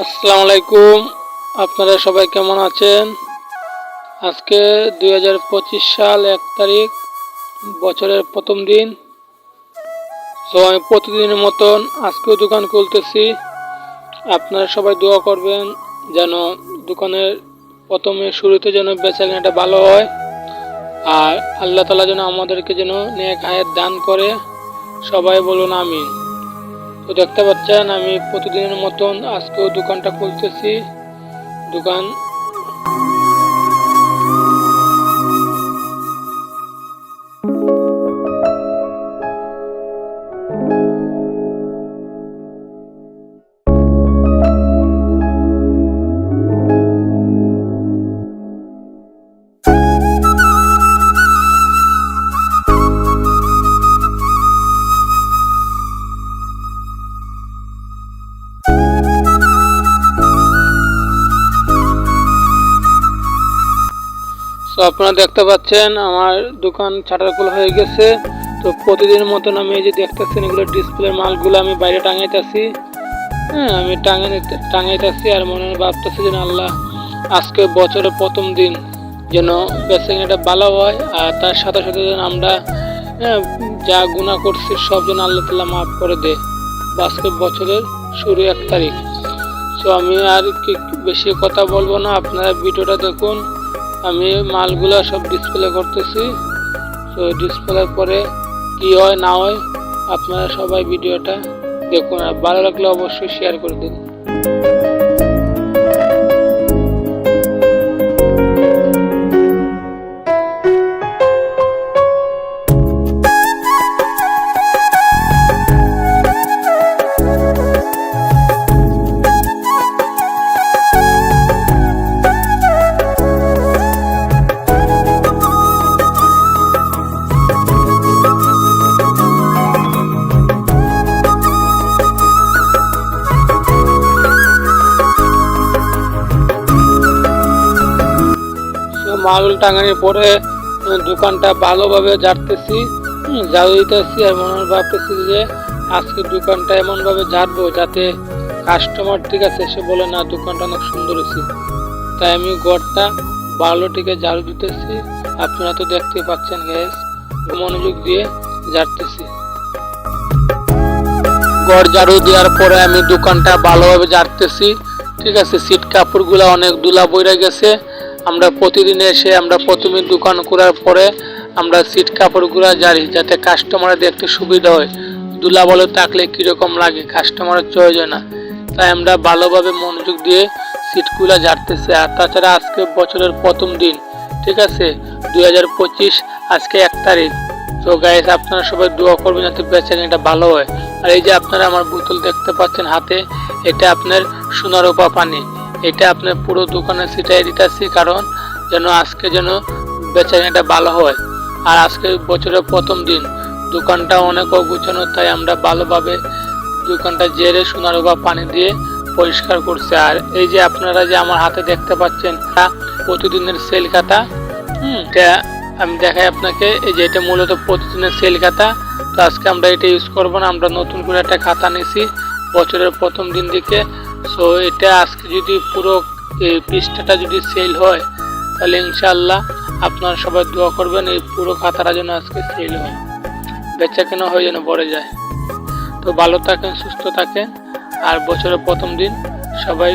আসসালামু আলাইকুম। আপনারা সবাই কেমন আছেন? আজকে 2025 সাল 1 তারিখ, বছরের প্রথম দিন। আমি প্রতিদিনের মতন আজকেও দোকান খুলতেছি। আপনারা সবাই দোয়া করবেন যেন দোকানের প্রথমে শুরুতে যেন বেচাকেনাটা ভালো হয়, আর আল্লাহ তাআলা যেন আমাদেরকে যেন নেক হায়াত দান করে। সবাই বলুন আমিন। তো দেখতে পাচ্ছেন আমি প্রতিদিনের মতন আজকেও দোকানটা খুলতেছি। দোকান আপনারা দেখতে পাচ্ছেন আমার দোকান শাটার খোলা হয়ে গেছে। তো প্রতিদিনের মতন আমি এই যে দেখতেছেন এগুলো ডিসপ্লে মালগুলো আমি বাইরে টাঙাইতেছি। আমি টাঙাইতেছি আর মনে ভাবতেছি যেন আল্লাহ আজকে বছরের প্রথম দিন যেন বেচাকেনাটা ভালো হয়, আর তার সাথে সাথে যেন আমরা যা গুনাহ করছি সব যেন আল্লাহ তাআলা মাফ করে দেয়। আজকে বছরের শুরু 1 তারিখ। তো আমি আর কি বেশি কথা বলবো না, আপনারা ভিডিওটা দেখুন। আমি মালগুলো সব ডিসপ্লে করতেছি। তো ডিসপ্লের পরে কি হয় না হয় আপনারা সবাই ভিডিওটা দেখুন, আর ভালো লাগলে অবশ্যই শেয়ার করে দিন। মাল টাঙানোর পরে দোকানটা ভালোভাবে ঝাড়তেছি, ঝাড়ু দিতেছি, আর মনে ভাবতেছি যে আজকে দোকানটা এমনভাবে ঝাড়বো যাতে কাস্টমার ঠিক আছে সে বলে না দোকানটা অনেক সুন্দর হয়েছে। তাই আমি ঘরটা ভালো থেকে ঝাড়ু দিতেছি। আপনারা তো দেখতে পাচ্ছেন গ্যাস, মনোযোগ দিয়ে ঝাড়তেছি। ঘর ঝাড়ু দেওয়ার পরে আমি দোকানটা ভালোভাবে ঝাড়তেছি, ঠিক আছে। সিট কাপড়গুলো অনেক ধুলা বইরা গেছে। আমরা প্রতিদিন এসে আমরা প্রথমে দোকান করার পরে আমরা সিট কাপড়গুলো ঝাড়ি যাতে কাস্টমারের দেখতে সুবিধা হয়। ধুলা বলে থাকলে কীরকম লাগে কাস্টমারের চয়েস হয় না, তাই আমরা ভালোভাবে মনোযোগ দিয়ে সিটগুলো ঝাড়তেছি। আর তাছাড়া আজকে বছরের প্রথম দিন, ঠিক আছে, 2025 আজকে 1 তারিখ। তো গাইস আপনারা সবাই দোয়া করবেন যাতে বেচাকেনাটা ভালো হয়। আর এই যে আপনারা আমার বোতল দেখতে পাচ্ছেন হাতে, এটা আপনার সোনারূপা পানি। এটা আপনার পুরো দোকানে ছিটাই দিতেছি, কারণ যেন আজকে যেন বেচাকেনাটা ভালো হয়। আর আজকে বছরের প্রথম দিন, দোকানটা অনেক অগুছানো, তাই আমরা ভালোভাবে দোকানটা জেরে সোনারূপা পানি দিয়ে পরিষ্কার করছি। আর এই যে আপনারা যে আমার হাতে দেখতে পাচ্ছেন প্রতিদিনের সেল খাতা, এটা আমি দেখাই আপনাকে। এই যে এটা মূলত প্রতিদিনের সেল খাতা। তো আজকে আমরা এটা ইউজ করবো না, আমরা নতুন করে একটা খাতা নিয়েছি বছরের প্রথম দিন থেকে। সো এটা আজকে যদি পুরো পৃষ্ঠাটা যদি সেল হয় তাহলে ইনশাআল্লাহ আপনারা সবাই দোয়া করবেন এই পুরো খাতাটা যেন আজকে সেল হয়, বেচাকেনা হয়ে যেন পড়ে যায়। তো ভালো থাকেন, সুস্থ থাকেন, আর বছরের প্রথম দিন সবাই